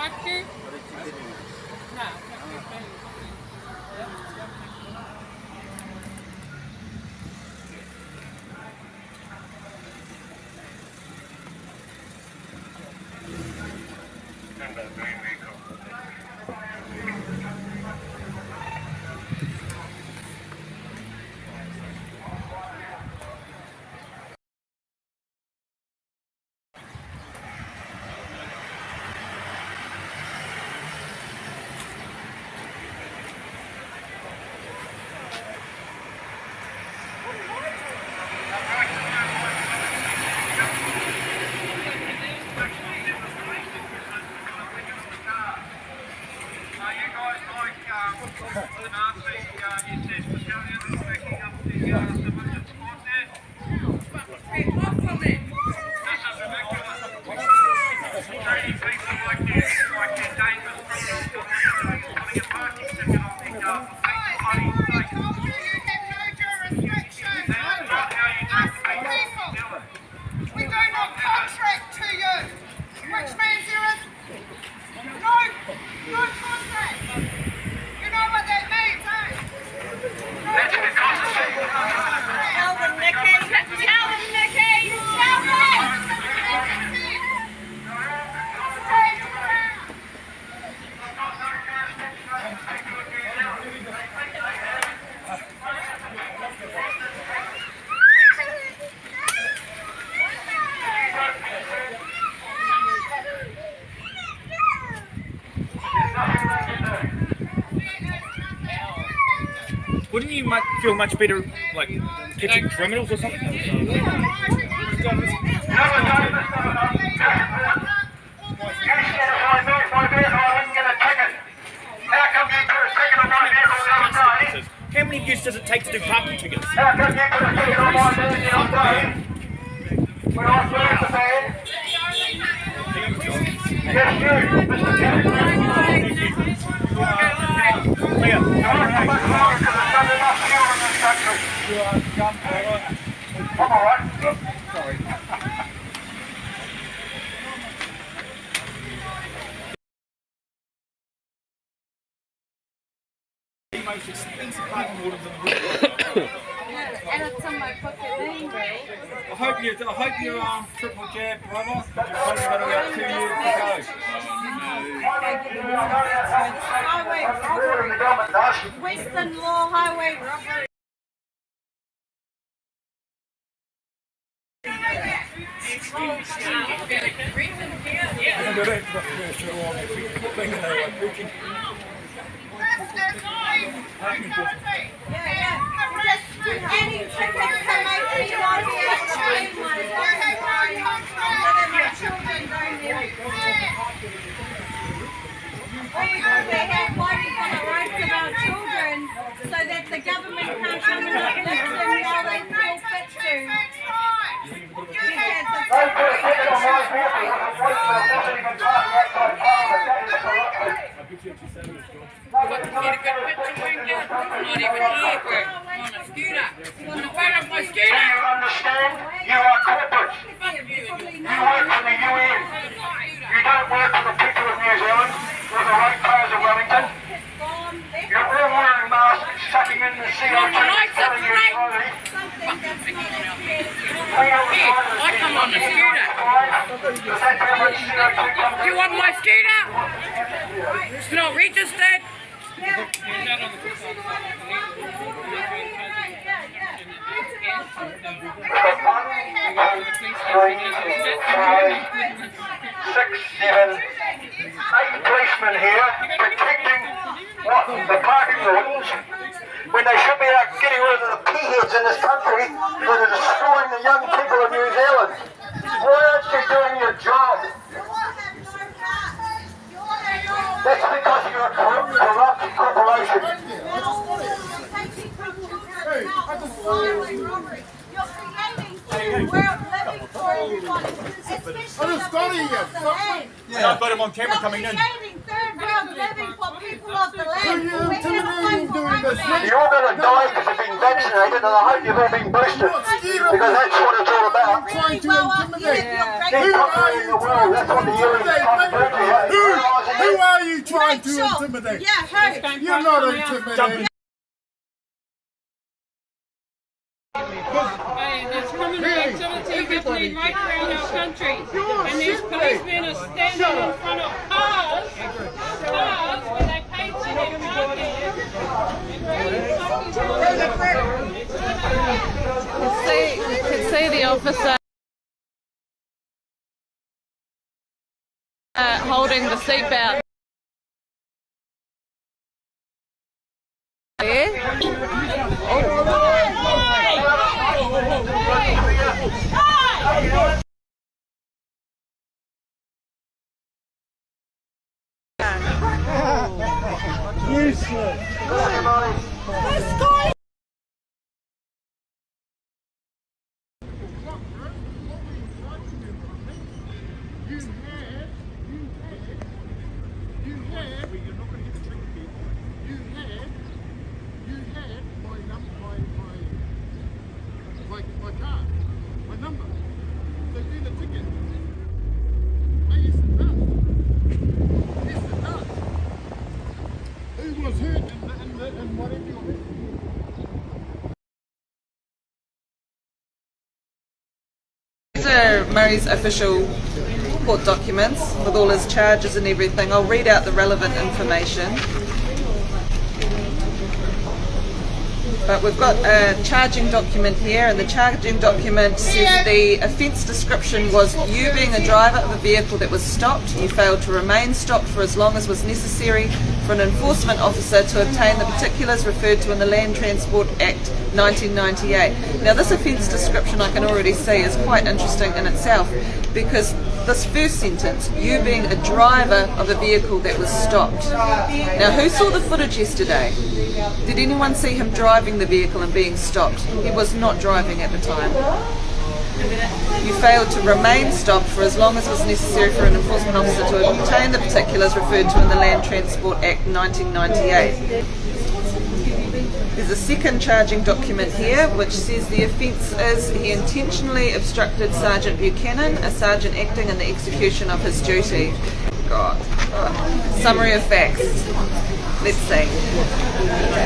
drive-through? No. Wouldn't you feel much better, like, catching criminals or something? How many years does it take to do parking tickets? The most expensive parking orders in the world. And it's on my pocket name, bro. I hope you're triple jab, brother. But you've probably got about 2 years to go. Highway robbery. Western law highway robbery. Any tickets to make you want to be able to pay money. So that my children don't need it. We have fighting for the rights of our children so that the government can't come and uplift them while they feel fit to. Not even here, bro. I'm on a scooter. On the front of my scooter. Do you understand? You are corporate. You work for the UN. You don't work for the people of New Zealand or the ratepayers of Wellington. You're all wearing masks, sucking in the CO2, telling you slowly. I come on the scooter. Do you want my scooter? It's not registered. Eight policemen here protecting what? The parking wardens, when they should be out getting rid of the p-heads in this country that are destroying the young people of New Zealand. Why aren't you doing your job? That's because you're a corrupt corporation. Yeah, I've got him on camera coming in. Third world living for people of the land. You're going to die because you've been vaccinated, and I hope you've all been boosted, because that's what it's all about. Really well up here, Who are you trying to intimidate? Yeah, who? You're not intimidating. Hey, there's criminal activity happening right around our country. And these policemen are standing in front of cars where they pay for their parking. You can see the officer holding the seatbelt. Useless. My card, my number. They do the ticket. I used to know. Yes, it does. Who was hurt and whatever you're hurt. These are Murray's official court documents with all his charges and everything. I'll read out the relevant information. But we've got a charging document here, and the charging document says the offence description was you being a driver of a vehicle that was stopped. You failed to remain stopped for as long as was necessary for an enforcement officer to obtain the particulars referred to in the Land Transport Act 1998. Now this offence description, I can already see, is quite interesting in itself, because this first sentence, you being a driver of a vehicle that was stopped. Now who saw the footage yesterday? Did anyone see him driving the vehicle and being stopped? He was not driving at the time. You failed to remain stopped for as long as was necessary for an enforcement officer to obtain the particulars referred to in the Land Transport Act 1998. There's a second charging document here which says the offence is he intentionally obstructed Sergeant Buchanan, a sergeant acting in the execution of his duty. God. Summary of facts. Let's see.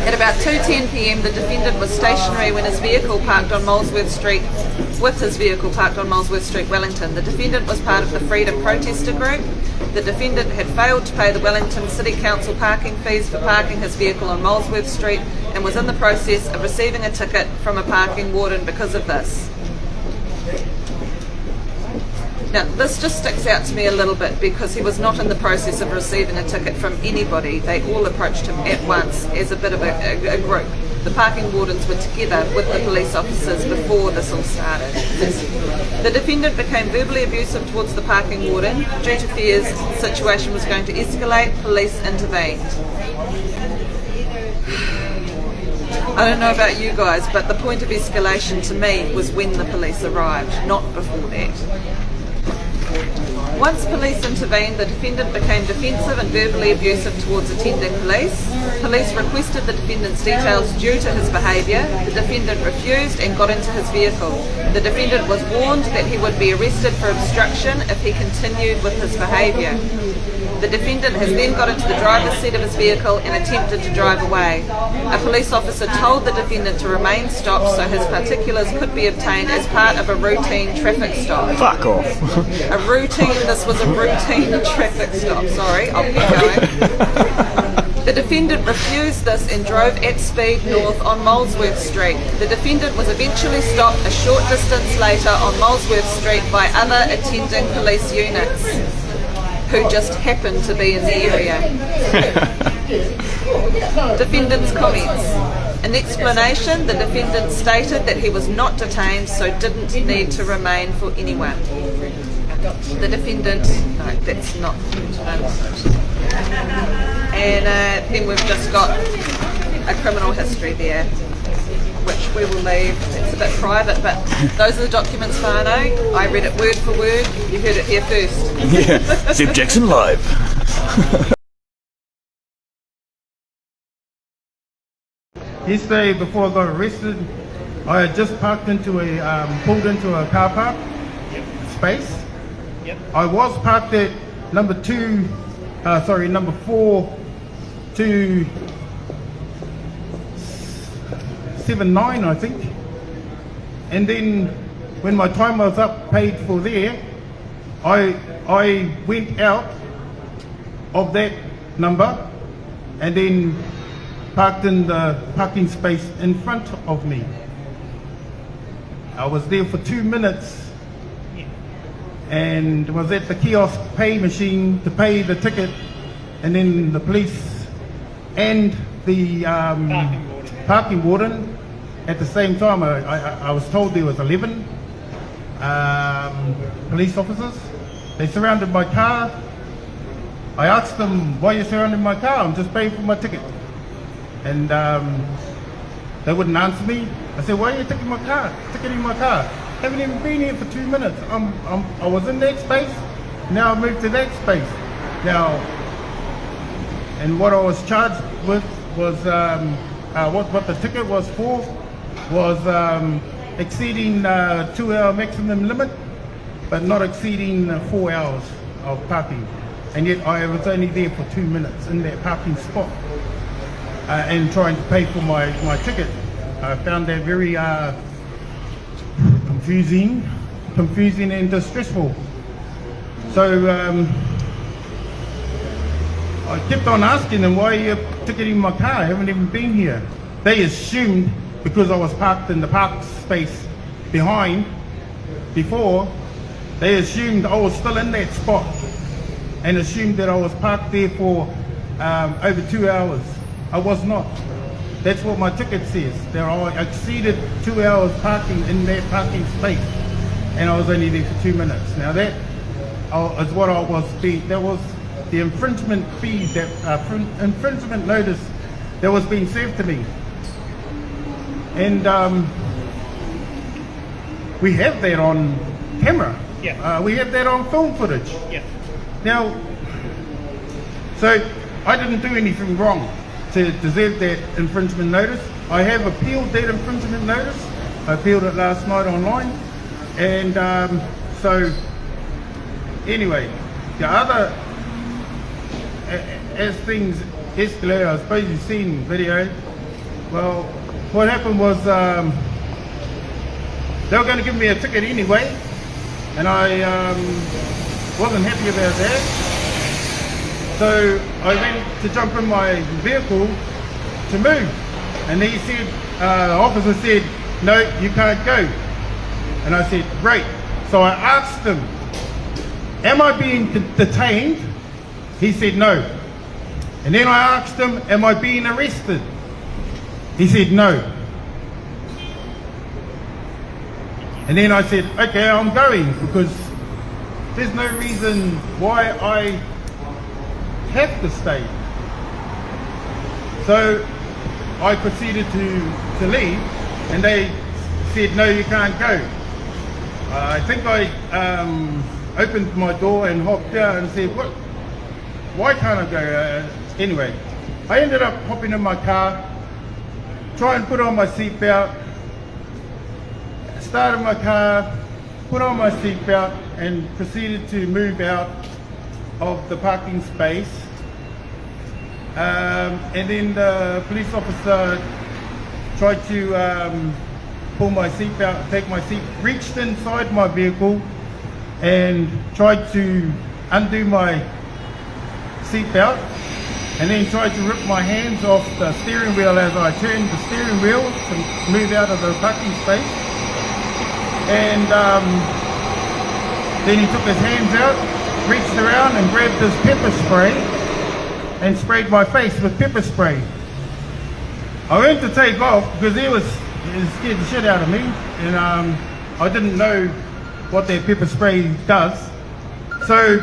At about 2:10 p.m. the defendant was stationary when his vehicle parked on Molesworth Street, Wellington. The defendant was part of the Freedom Protester group. The defendant had failed to pay the Wellington City Council parking fees for parking his vehicle on Molesworth Street and was in the process of receiving a ticket from a parking warden because of this. Now, this just sticks out to me a little bit because he was not in the process of receiving a ticket from anybody. They all approached him at once as a bit of a group. The parking wardens were together with the police officers before this all started. The defendant became verbally abusive towards the parking warden. Due to fears the situation was going to escalate, police intervened. I don't know about you guys, but the point of escalation to me was when the police arrived, not before that. Once police intervened, the defendant became defensive and verbally abusive towards attending police. Police requested the defendant's details due to his behaviour. The defendant refused and got into his vehicle. The defendant was warned that he would be arrested for obstruction if he continued with his behaviour. The defendant has then got into the driver's seat of his vehicle and attempted to drive away. A police officer told the defendant to remain stopped so his particulars could be obtained as part of a routine traffic stop. Fuck off. This was a routine traffic stop, sorry, I'll keep going. The defendant refused this and drove at speed north on Molesworth Street. The defendant was eventually stopped a short distance later on Molesworth Street by other attending police units, who just happened to be in the area. Defendant's comments. In explanation, the defendant stated that he was not detained, so didn't need to remain for anyone. The defendant, no, that's not. And then we've just got a criminal history there, which we will leave. It's a bit private, but those are the documents, Fano. I read it word for word. You heard it here first. Yeah, Zip Jackson live. Yesterday, before I got arrested, I had just pulled into a car park space, I was parked at number 4279, I think. And then when my time was up, paid for there, I went out of that number and then parked in the parking space in front of me. I was there for 2 minutes and was at the kiosk pay machine to pay the ticket, and then the police and the parking warden at the same time. I was told there was 11 police officers. They surrounded my car. I asked them, why are you surrounding my car? I'm just paying for my ticket. And they wouldn't answer me. I said, why are you ticketing my car? Haven't even been here for 2 minutes. I was in that space, now I moved to that space. Now, and what I was charged with was, what the ticket was for was exceeding 2-hour maximum limit, but not exceeding 4 hours of parking. And yet I was only there for 2 minutes in that parking spot and trying to pay for my ticket. I found that very confusing and distressful. So I kept on asking them, why are you ticketing my car? I haven't even been here. They assumed because I was parked in the park space behind before, they assumed I was still in that spot and assumed that I was parked there for over 2 hours. I was not. That's what my ticket says. There I exceeded 2 hours parking in that parking space, and I was only there for 2 minutes. Now that is what I was being. That was the infringement fee, that infringement notice that was being served to me, and we have that on camera. Yeah. We have that on film footage. Yeah. Now, so I didn't do anything wrong to deserve that infringement notice. I have appealed that infringement notice. I appealed it last night online, and so anyway, the other, as things escalated, I suppose you've seen video. Well, what happened was they were going to give me a ticket anyway, and I wasn't happy about that. So I went to jump in my vehicle to move, and he said, the officer said, no, you can't go. And I said, great. So I asked him, am I being detained? He said no. And then I asked him, am I being arrested? He said no. And then I said, okay, I'm going, because there's no reason why I have to stay. So I proceeded to leave, and they said, no, you can't go. I think I opened my door and hopped out and said, what? Why can't I go? Anyway, I ended up hopping in my car, trying to put on my seatbelt, started my car, put on my seatbelt, and proceeded to move out of the parking space. And then the police officer tried to pull my seatbelt, take my seat, reached inside my vehicle and tried to undo my seatbelt, and then tried to rip my hands off the steering wheel as I turned the steering wheel to move out of the parking space. And then he took his hands out, reached around and grabbed his pepper spray and sprayed my face with pepper spray. I went to take off because he scared the shit out of me, and I didn't know what that pepper spray does. So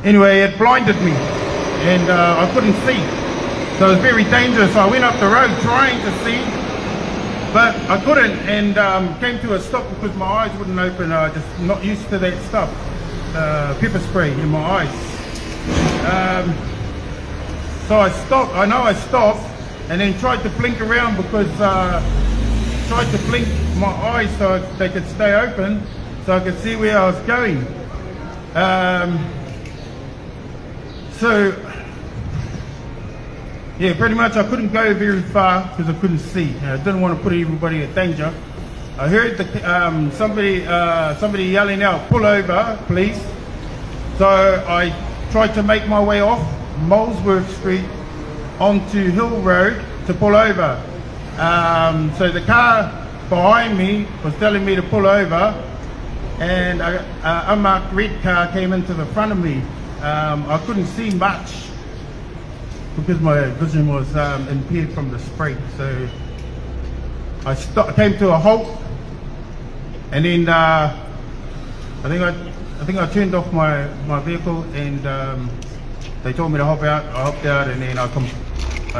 anyway, it blinded me, and I couldn't see. So it was very dangerous. I went up the road trying to see, but I couldn't, and came to a stop because my eyes wouldn't open. I was just not used to that stuff, pepper spray in my eyes. So I stopped. I know I stopped, and then tried to blink around because tried to blink my eyes so they could stay open. so I could see where I was going. So, yeah, pretty much I couldn't go very far because I couldn't see. I didn't want to put everybody in danger. I heard somebody yelling out, "Pull over, please." So I tried to make my way off Molesworth Street onto Hill Road to pull over. So the car behind me was telling me to pull over, and an unmarked red car came into the front of me. I couldn't see much because my vision was impaired from the spray. So I came to a halt, and then I think I turned off my vehicle, and they told me to hop out. I hopped out, and then I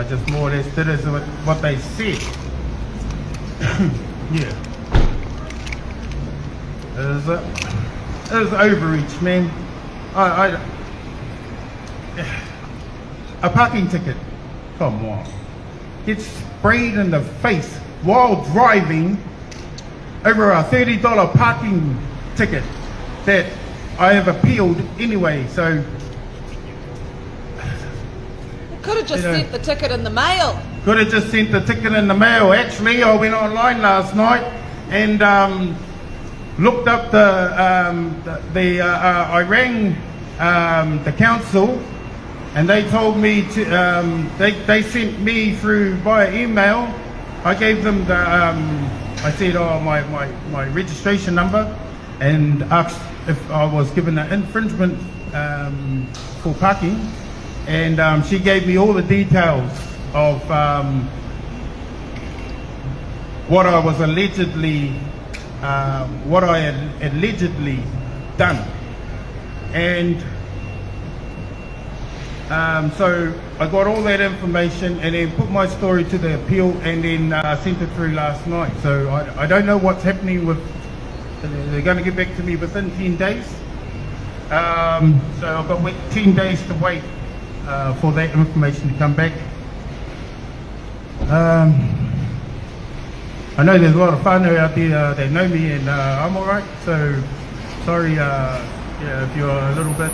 just more or less did as what they said. Yeah. It was overreach, man. A parking ticket. Come on. Get sprayed in the face while driving over a $30 parking ticket that I have appealed anyway, so... Could have just sent the ticket in the mail. Could have just sent the ticket in the mail. Actually, I went online last night and looked up I rang the council, and they told me to, they sent me through via email. I gave them the, I said, my registration number, and asked if I was given an infringement for parking. And she gave me all the details of what I was allegedly, what I had allegedly done. And so I got all that information and then put my story to the appeal, and then sent it through last night. So I don't know what's happening with, they're going to get back to me within 10 days. So I've got 10 days to wait for that information to come back. I know there's a lot of whānau out there that know me, and I'm alright, so sorry if you're a little bit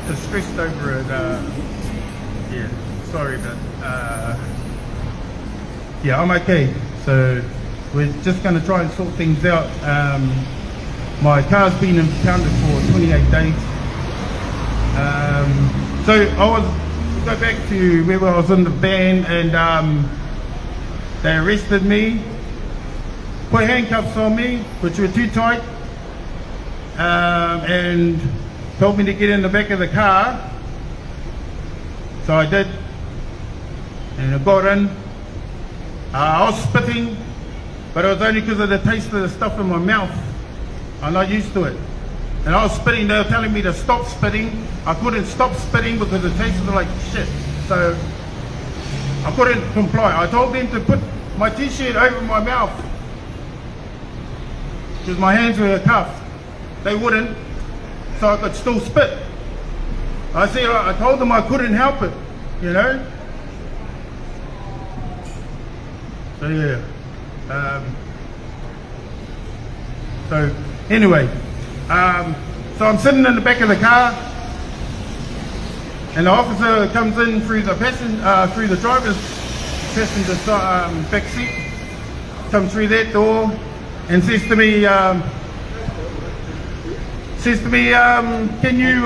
distressed over it. Yeah, sorry, but yeah, I'm okay. So we're just going to try and sort things out. My car's been impounded for 28 days. So I go back to where I was in the van, and they arrested me, put handcuffs on me, which were too tight, and told me to get in the back of the car. So I did, and I got in. I was spitting, but it was only because of the taste of the stuff in my mouth. I'm not used to it. And I was spitting, they were telling me to stop spitting. I couldn't stop spitting because it tasted like shit. So I couldn't comply. I told them to put my t-shirt over my mouth because my hands were cuffed. They wouldn't, so I could still spit. I said, I told them I couldn't help it, you know? So yeah. So anyway, so I'm sitting in the back of the car, and the officer comes in through the through the driver's passenger back seat, comes through that door, and says to me, can you,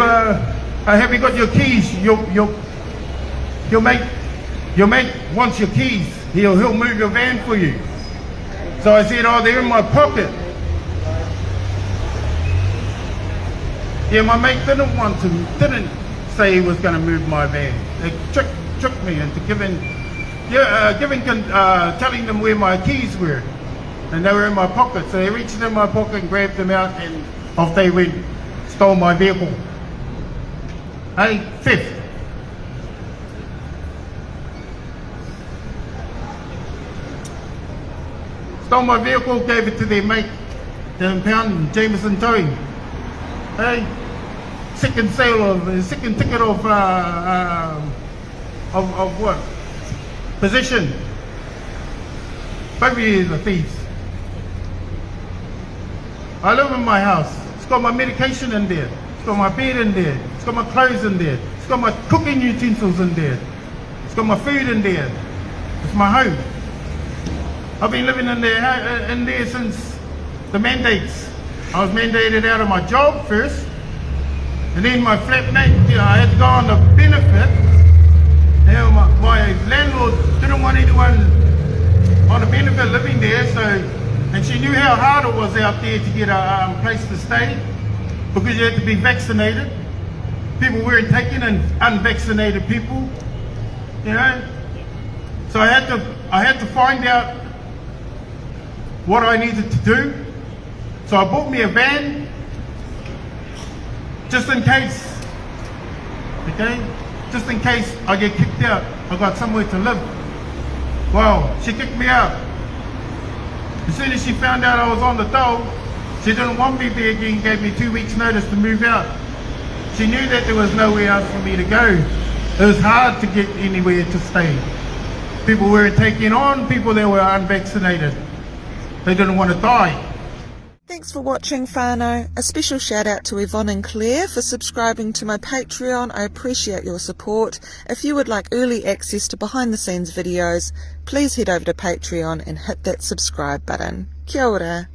have you got your keys? Your mate wants your keys. He'll move your van for you. So I said, oh, they're in my pocket. Yeah, my mate didn't say he was going to move my van. They tricked me into telling them where my keys were, and they were in my pocket. So they reached in my pocket and grabbed them out, and off they went, stole my vehicle. Hey, theft. Stole my vehicle, gave it to their mate, the Impounding, Jameson Towing. Hey, second ticket of what? Possession. Both of you are thieves. I live in my house. It's got my medication in there. It's got my bed in there. It's got my clothes in there. It's got my cooking utensils in there. It's got my food in there. It's my home. I've been living in there since the mandates. I was mandated out of my job first, and then my flatmate, I had to go on the benefit. Now my landlord didn't want anyone on the benefit living there, so, and she knew how hard it was out there to get a place to stay, because you had to be vaccinated. People weren't taking in unvaccinated people, you know. So I had to find out what I needed to do. So I bought me a van, just in case, okay? Just in case I get kicked out, I got somewhere to live. Well, she kicked me out. As soon as she found out I was on the dole, she didn't want me there again, gave me 2 weeks notice to move out. She knew that there was nowhere else for me to go. It was hard to get anywhere to stay. People weren't taking on people that were unvaccinated. They didn't want to die. Thanks for watching, whānau. A special shout out to Yvonne and Claire for subscribing to my Patreon. I appreciate your support. If you would like early access to behind the scenes videos, please head over to Patreon and hit that subscribe button. Kia ora.